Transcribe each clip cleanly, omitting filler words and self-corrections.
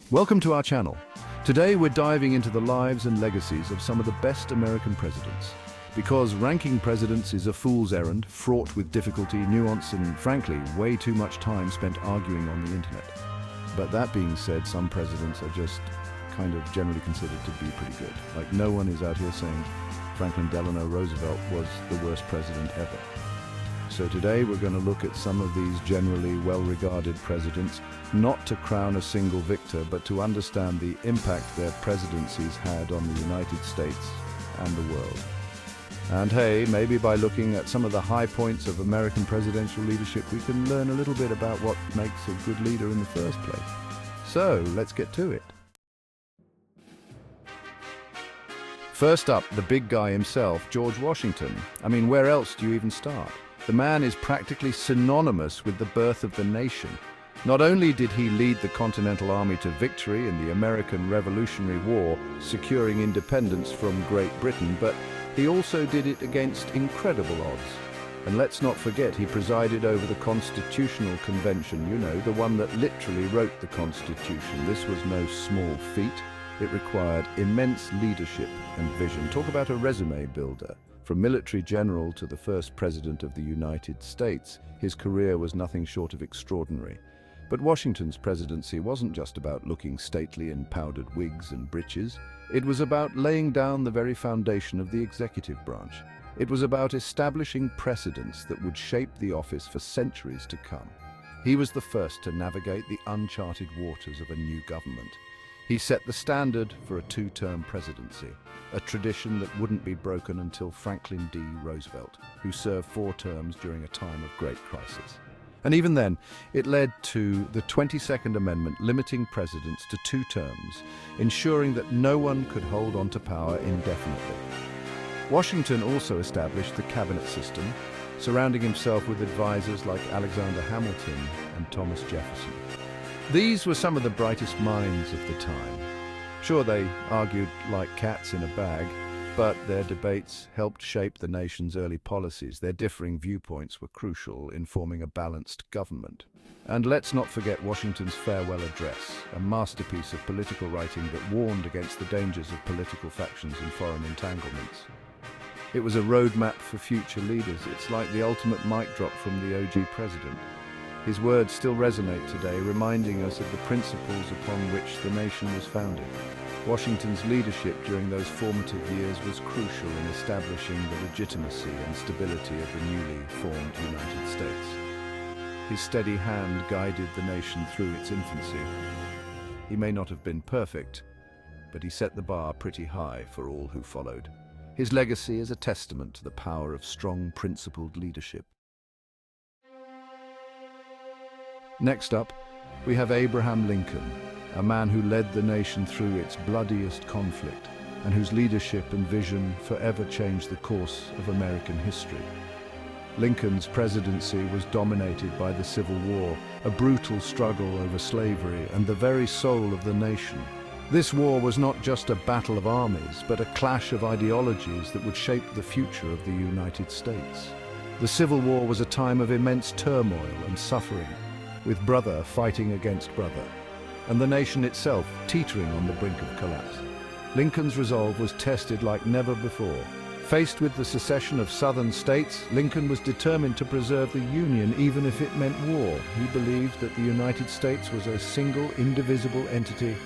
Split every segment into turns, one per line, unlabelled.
Welcome to our channel. Today we're diving into the lives and legacies of some of the best American presidents. Because ranking presidents is a fool's errand, fraught with difficulty, nuance, and frankly, way too much time spent arguing on the internet. But that being said, some presidents are just kind of generally considered to be pretty good. Like, no one is out here saying Franklin Delano Roosevelt was the worst president ever. So today we're going to look at some of these generally well-regarded presidents, not to crown a single victor, but to understand the impact their presidencies had on the United States and the world. And hey, maybe by looking at some of the high points of American presidential leadership, we can learn a little bit about what makes a good leader in the first place. So let's get to it. First up, the big guy himself, George Washington. I mean, where else do you even start? The man is practically synonymous with the birth of the nation. Not only did he lead the Continental Army to victory in the American Revolutionary War, securing independence from Great Britain, but he also did it against incredible odds. And let's not forget, he presided over the Constitutional Convention, you know, the one that literally wrote the Constitution. This was no small feat. It required immense leadership and vision. Talk about a resume builder. From military general to the first president of the United States, his career was nothing short of extraordinary. But Washington's presidency wasn't just about looking stately in powdered wigs and breeches. It was about laying down the very foundation of the executive branch. It was about establishing precedents that would shape the office for centuries to come. He was the first to navigate the uncharted waters of a new government. He set the standard for a two-term presidency, a tradition that wouldn't be broken until Franklin D. Roosevelt, who served 4 terms during a time of great crisis. And even then, it led to the 22nd Amendment limiting presidents to 2 terms, ensuring that no one could hold on to power indefinitely. Washington also established the cabinet system, surrounding himself with advisors like Alexander Hamilton and Thomas Jefferson. These were some of the brightest minds of the time. Sure, they argued like cats in a bag, but their debates helped shape the nation's early policies. Their differing viewpoints were crucial in forming a balanced government. And let's not forget Washington's farewell address, a masterpiece of political writing that warned against the dangers of political factions and foreign entanglements. It was a roadmap for future leaders. It's like the ultimate mic drop from the OG president. His words still resonate today, reminding us of the principles upon which the nation was founded. Washington's leadership during those formative years was crucial in establishing the legitimacy and stability of the newly formed United States. His steady hand guided the nation through its infancy. He may not have been perfect, but he set the bar pretty high for all who followed. His legacy is a testament to the power of strong, principled leadership. Next up, we have Abraham Lincoln, a man who led the nation through its bloodiest conflict and whose leadership and vision forever changed the course of American history. Lincoln's presidency was dominated by the Civil War, a brutal struggle over slavery and the very soul of the nation. This war was not just a battle of armies, but a clash of ideologies that would shape the future of the United States. The Civil War was a time of immense turmoil and suffering, with brother fighting against brother, and the nation itself teetering on the brink of collapse. Lincoln's resolve was tested like never before. Faced with the secession of southern states, Lincoln was determined to preserve the Union even if it meant war. He believed that the United States was a single, indivisible entity,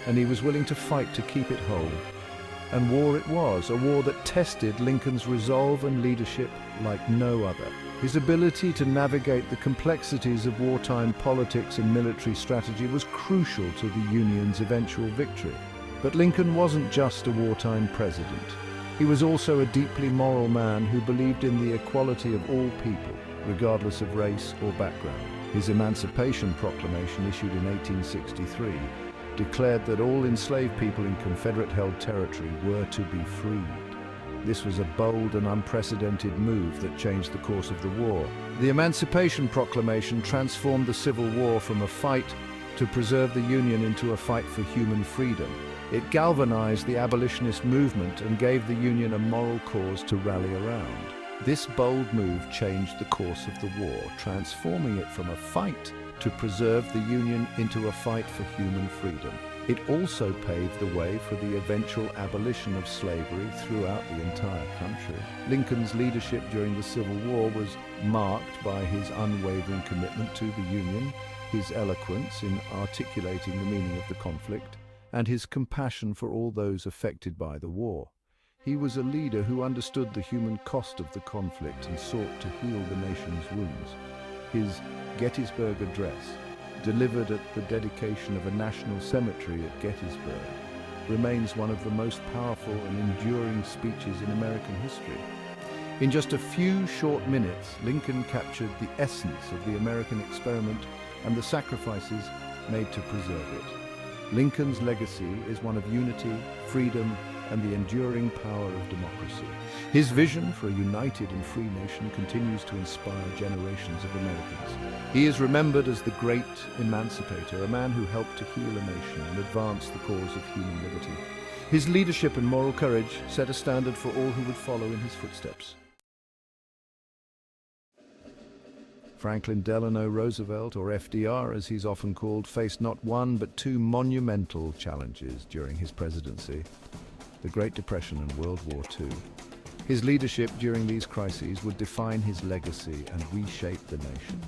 and he was willing to fight to keep it whole. And war it was, a war that tested Lincoln's resolve and leadership like no other. His ability to navigate the complexities of wartime politics and military strategy was crucial to the Union's eventual victory. But Lincoln wasn't just a wartime president. He was also a deeply moral man who believed in the equality of all people, regardless of race or background. His Emancipation Proclamation, issued in 1863, declared that all enslaved people in Confederate-held territory were to be freed. This was a bold and unprecedented move that changed the course of the war. The Emancipation Proclamation transformed the Civil War from a fight to preserve the Union into a fight for human freedom. It galvanized the abolitionist movement and gave the Union a moral cause to rally around. This bold move changed the course of the war, transforming it from a fight to preserve the Union into a fight for human freedom. It also paved the way for the eventual abolition of slavery throughout the entire country. Lincoln's leadership during the Civil War was marked by his unwavering commitment to the Union, his eloquence in articulating the meaning of the conflict, and his compassion for all those affected by the war. He was a leader who understood the human cost of the conflict and sought to heal the nation's wounds. His Gettysburg Address, delivered at the dedication of a national cemetery at Gettysburg, remains one of the most powerful and enduring speeches in American history. In just a few short minutes, Lincoln captured the essence of the American experiment and the sacrifices made to preserve it. Lincoln's legacy is one of unity, freedom, and the enduring power of democracy. His vision for a united and free nation continues to inspire generations of Americans. He is remembered as the great emancipator, a man who helped to heal a nation and advance the cause of human liberty. His leadership and moral courage set a standard for all who would follow in his footsteps. Franklin Delano Roosevelt, or FDR as he's often called, faced not one but two monumental challenges during his presidency: the Great Depression and World War II. His leadership during these crises would define his legacy and reshape the nation.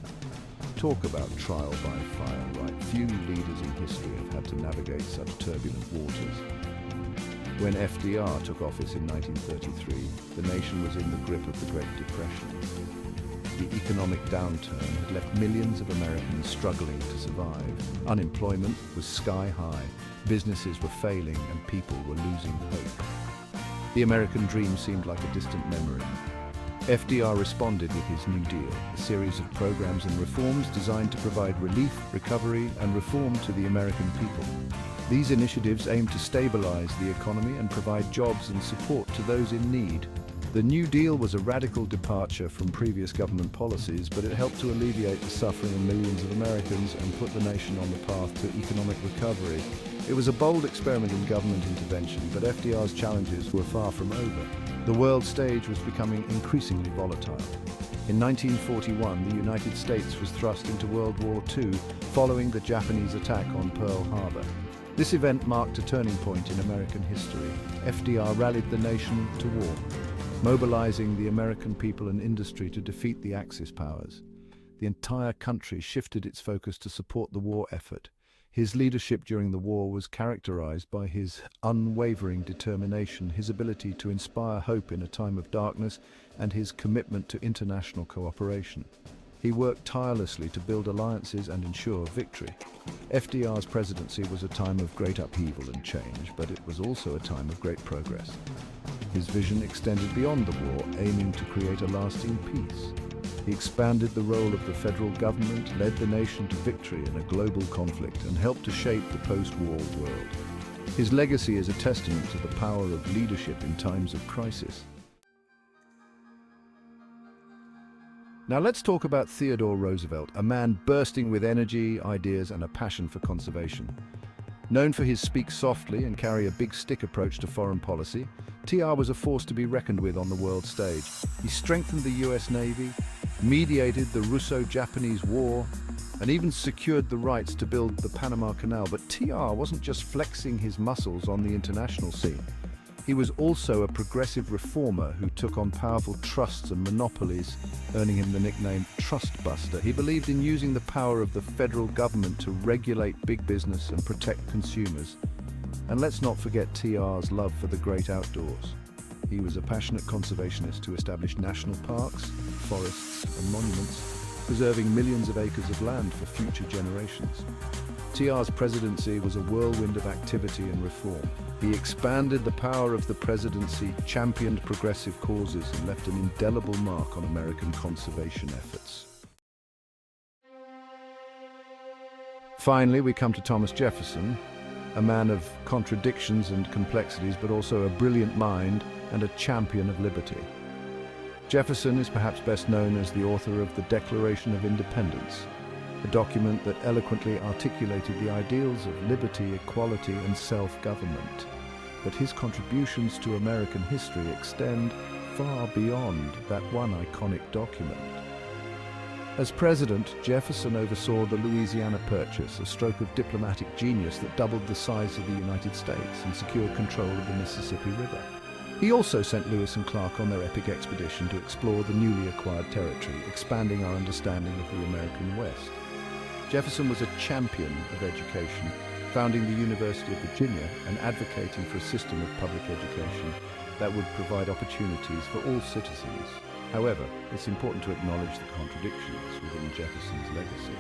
Talk about trial by fire, right? Few leaders in history have had to navigate such turbulent waters. When FDR took office in 1933, the nation was in the grip of the Great Depression. The economic downturn had left millions of Americans struggling to survive. Unemployment was sky high, businesses were failing, and people were losing hope. The American dream seemed like a distant memory. FDR responded with his New Deal, a series of programs and reforms designed to provide relief, recovery, and reform to the American people. These initiatives aimed to stabilize the economy and provide jobs and support to those in need. The New Deal was a radical departure from previous government policies, but it helped to alleviate the suffering of millions of Americans and put the nation on the path to economic recovery. It was a bold experiment in government intervention, but FDR's challenges were far from over. The world stage was becoming increasingly volatile. In 1941, the United States was thrust into World War II following the Japanese attack on Pearl Harbor. This event marked a turning point in American history. FDR rallied the nation to war, mobilizing the American people and industry to defeat the Axis powers. The entire country shifted its focus to support the war effort. His leadership during the war was characterized by his unwavering determination, his ability to inspire hope in a time of darkness, and his commitment to international cooperation. He worked tirelessly to build alliances and ensure victory. FDR's presidency was a time of great upheaval and change, but it was also a time of great progress. His vision extended beyond the war, aiming to create a lasting peace. He expanded the role of the federal government, led the nation to victory in a global conflict, and helped to shape the post-war world. His legacy is a testament to the power of leadership in times of crisis. Now let's talk about Theodore Roosevelt, a man bursting with energy, ideas, and a passion for conservation. Known for his speak softly and carry a big stick approach to foreign policy, TR was a force to be reckoned with on the world stage. He strengthened the US Navy, mediated the Russo-Japanese War, and even secured the rights to build the Panama Canal. But TR wasn't just flexing his muscles on the international scene. He was also a progressive reformer who took on powerful trusts and monopolies, earning him the nickname Trust Buster. He believed in using the power of the federal government to regulate big business and protect consumers. And let's not forget TR's love for the great outdoors. He was a passionate conservationist who established national parks, forests, and monuments, preserving millions of acres of land for future generations. TR's presidency was a whirlwind of activity and reform. He expanded the power of the presidency, championed progressive causes, and left an indelible mark on American conservation efforts. Finally, we come to Thomas Jefferson, a man of contradictions and complexities, but also a brilliant mind and a champion of liberty. Jefferson is perhaps best known as the author of the Declaration of Independence, a document that eloquently articulated the ideals of liberty, equality, and self-government. But his contributions to American history extend far beyond that one iconic document. As president, Jefferson oversaw the Louisiana Purchase, a stroke of diplomatic genius that doubled the size of the United States and secured control of the Mississippi River. He also sent Lewis and Clark on their epic expedition to explore the newly acquired territory, expanding our understanding of the American West. Jefferson was a champion of education, founding the University of Virginia and advocating for a system of public education that would provide opportunities for all citizens. However, it's important to acknowledge the contradictions within Jefferson's legacy.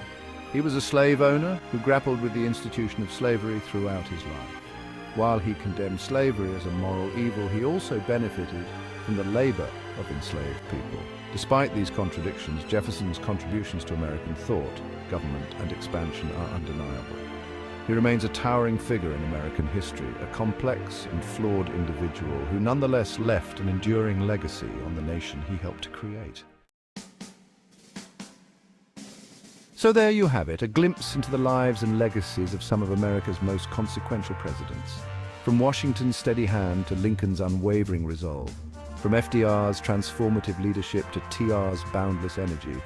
He was a slave owner who grappled with the institution of slavery throughout his life. While he condemned slavery as a moral evil, he also benefited from the labor of enslaved people. Despite these contradictions, Jefferson's contributions to American thought, government, and expansion are undeniable. He remains a towering figure in American history, a complex and flawed individual who nonetheless left an enduring legacy on the nation he helped to create. So there you have it, a glimpse into the lives and legacies of some of America's most consequential presidents. From Washington's steady hand to Lincoln's unwavering resolve, from FDR's transformative leadership to TR's boundless energy,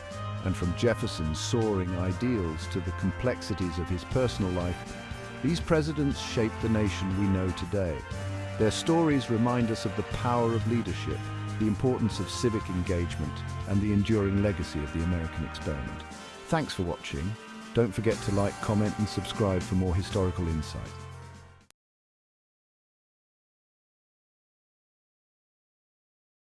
and from Jefferson's soaring ideals to the complexities of his personal life, these presidents shaped the nation we know today. Their stories remind us of the power of leadership, the importance of civic engagement, and the enduring legacy of the American experiment. Thanks for watching. Don't forget to like, comment, and subscribe for more historical insight.